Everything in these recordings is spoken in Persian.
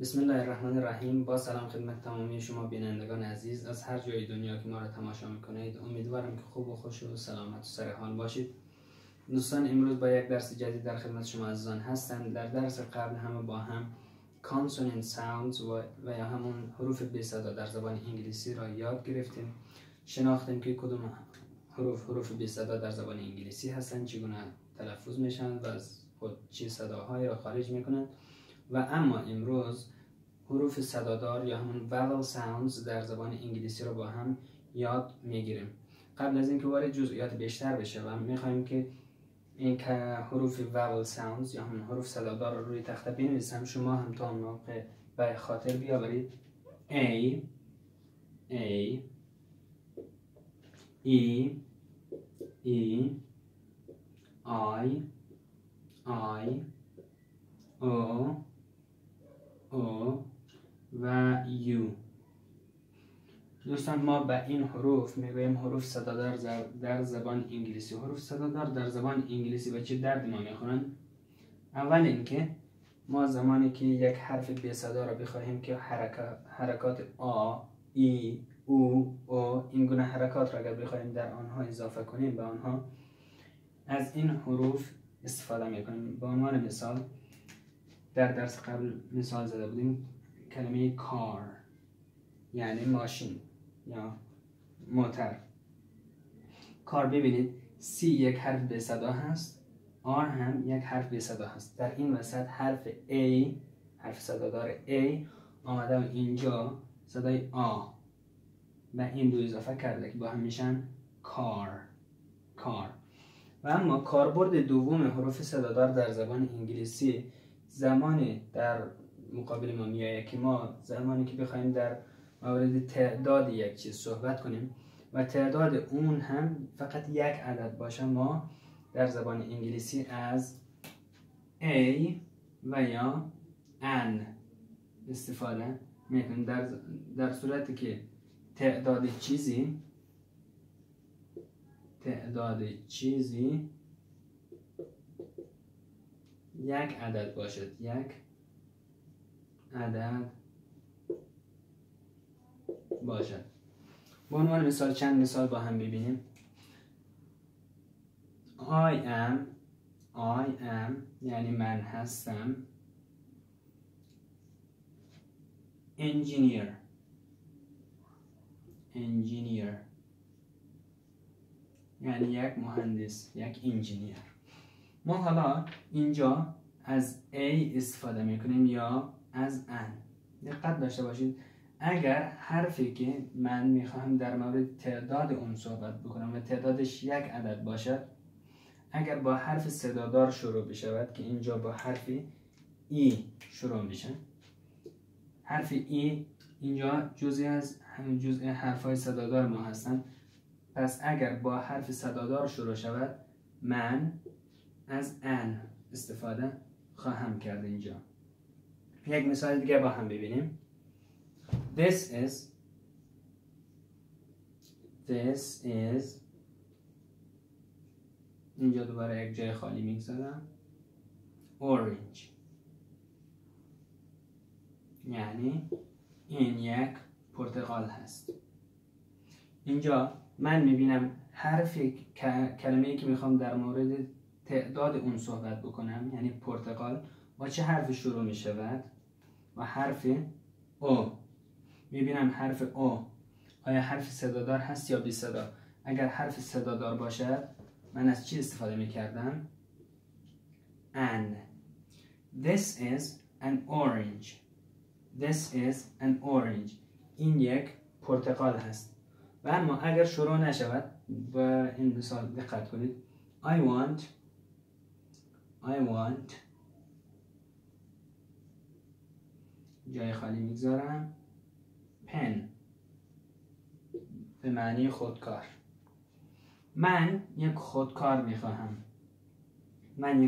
بسم الله الرحمن الرحیم. با سلام خدمت تمامی شما بینندگان عزیز از هر جای دنیا که ما را تماشا میکنید. امیدوارم که خوب و خوش و سلامت و سر حال باشید. دوستان، امروز با یک درس جدید در خدمت شما عزیزان هستم. در درس قبل همه با هم consonant sounds و یا همون حروف بی صدا در زبان انگلیسی را یاد گرفتیم. شناختیم که کدوم حروف بی صدا در زبان انگلیسی هستند، چگونه تلفظ میشن و از خود چه صداهایی را خارج میکنند. و اما امروز حروف صدادار یا همون vowel sounds در زبان انگلیسی رو با هم یاد میگیریم. قبل از اینکه وارد جزئیات بیشتر بشه و میخوایم که این حروف vowel sounds یا همون حروف صدادار رو روی تخته بنویسم، شما هم تا موقع به خاطر بیاورید A E E I O و U. دوستان، ما به این حروف میگوییم حروف صدادار در زبان انگلیسی. حروف صدادار در زبان انگلیسی به چه درد ما میخورن؟ اول اینکه ما زمانی که یک حرف بی صدا را بخواهیم که حرکات آ، ای، او این گونه حرکات را اگر بخواهیم در آنها اضافه کنیم به آنها، از این حروف استفاده میکنیم. به عنوان مثال در درس قبل مثال زده بودیم کلمه کار یعنی ماشین یا موتر. کار، ببینید C یک حرف به صدا هست، R هم یک حرف به صدا هست. در این وسط حرف A، حرف صدادار A آمده و اینجا صدای آ و این دو اضافه کرده که با هم میشن کار. و اما کاربرد دوم حروف صدادار در زبان انگلیسی زمانی در مقابل ما میآید که ما زمانی که بخوایم در مورد تعداد یک چیز صحبت کنیم و تعداد اون هم فقط یک عدد باشه، ما در زبان انگلیسی از A و یا N استفاده میکنیم. در صورتی که تعداد چیزی یک عدد باشد، یک عدد باشد. به عنوان مثال چند مثال با هم ببینیم. I am یعنی من هستم. engineer یعنی یک مهندس، یک انجینیر. ما حالا اینجا از A استفاده میکنیم یا از N. دقت داشته باشید اگر حرفی که من میخواهم در مورد تعداد اون صحبت بکنم و تعدادش یک عدد باشد، اگر با حرف صدادار شروع بشود که اینجا با حرف E شروع میشه، حرف E اینجا جزء حرفهای صدادار ما هستند. پس اگر با حرف صدادار شروع شود، من از N استفاده خواهم کرد. اینجا یک مثال دیگه با هم ببینیم. This is اینجا دوباره یک جای خالی میگذارم. Orange یعنی این یک پرتقال هست. اینجا من میبینم حرفی کلمه‌ای که میخوام در مورد تعداد اون صحبت بکنم یعنی پرتقال با چه حرفی شروع میشود؟ و حرف O. میبینم حرف O آیا حرف صدادار هست یا بی صدا؟ اگر حرف صدادار باشد من از چی استفاده میکردم؟ An. This is an orange. این یک پرتقال هست. و اما اگر شروع نشود، با این مثال دقت کنید. I want جای خالی میگذارم pen به معنی خودکار. من یک خودکار میخواهم. من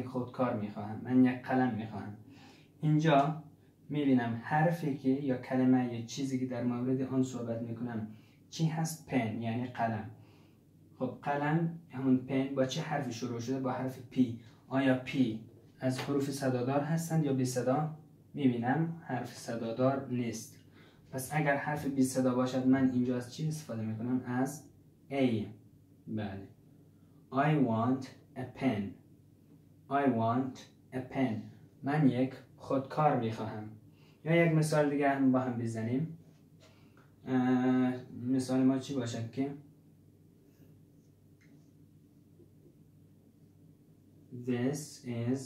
یک قلم میخواهم. اینجا میبینم حرفی که یا کلمه یا چیزی که در مورد آن صحبت میکنم چی هست؟ پن یعنی قلم. خب قلم همون پن با چه حرفی شروع شده؟ با حرف P. آیا P از حروف صدادار هستند یا بی صدا؟ میبینم حرف صدادار نیست. پس اگر حرف بی صدا باشد من اینجا از چی استفاده میکنم؟ از A. بله. I want a pen. I want a pen. من یک خودکار میخواهم. یا یک مثال دیگه هم با هم بزنیم. مثال ما چی باشد که This is،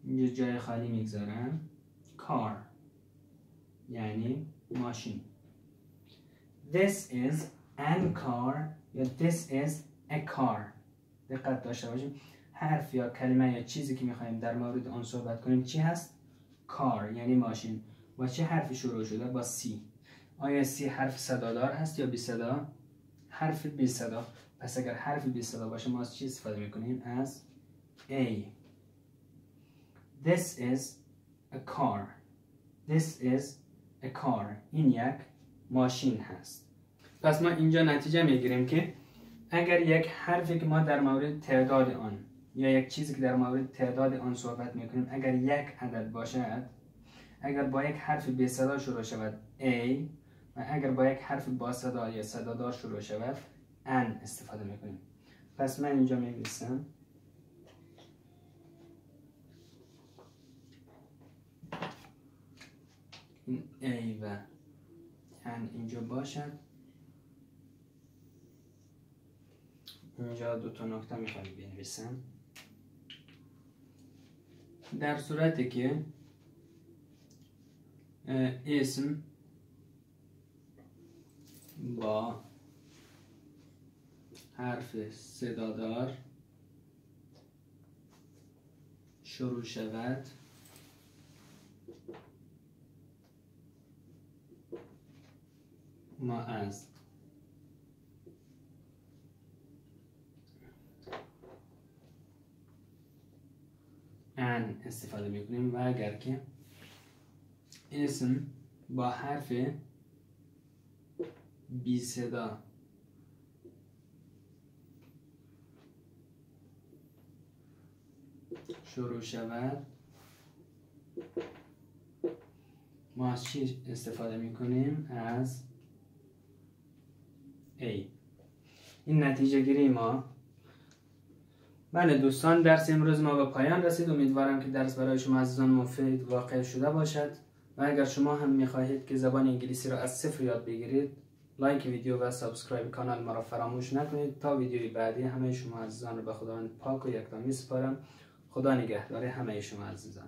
یه جای خالی میگذارم، car یعنی ماشین. This is an car یا this is a car. دقت داشته باشیم حرف یا کلمه یا چیزی که میخوایم در مورد آن صحبت کنیم چی هست؟ car یعنی ماشین. با چه حرفی شروع شده؟ با C. آیا C حرف صدادار هست یا بی صدا؟ حرف بی صدا. پس اگر حرف بی صدا باشه ما از چی استفاده میکنیم؟ از A. This is a car. This is a car. این یک ماشین هست. پس ما اینجا نتیجه میگیریم که اگر یک حرفی که ما در مورد تعداد آن یا یک چیزی که در مورد تعداد آن صحبت میکنیم اگر یک عدد باشد، اگر با یک حرف بی صدا شروع شود A و اگر با یک حرف با صدا یا صدادار شروع شود N استفاده میکنیم. پس من اینجا می‌نویسم این A و N اینجا باشد. اینجا دو تا نقطه میخوام بنویسم. در صورتی که اسم با حرف صدادار شروع شود ما از ان استفاده میکنیم و اگر که اسم با حرف بی صدا شروع شود ما از چی استفاده میکنیم؟ از A. این نتیجه گیری ما. بله دوستان، درس امروز ما به پایان رسید. امیدوارم که درس برای شما عزیزان مفید واقع شده باشد و اگر شما هم میخواهید که زبان انگلیسی را از صفر یاد بگیرید لایک ویدیو و سابسکرایب کانال ما را فراموش نکنید. تا ویدیوی بعدی همه شما عزیزان رو به خداوند پاک و یکتا میسپارم. خدا نگهدار همه شما عزیزان.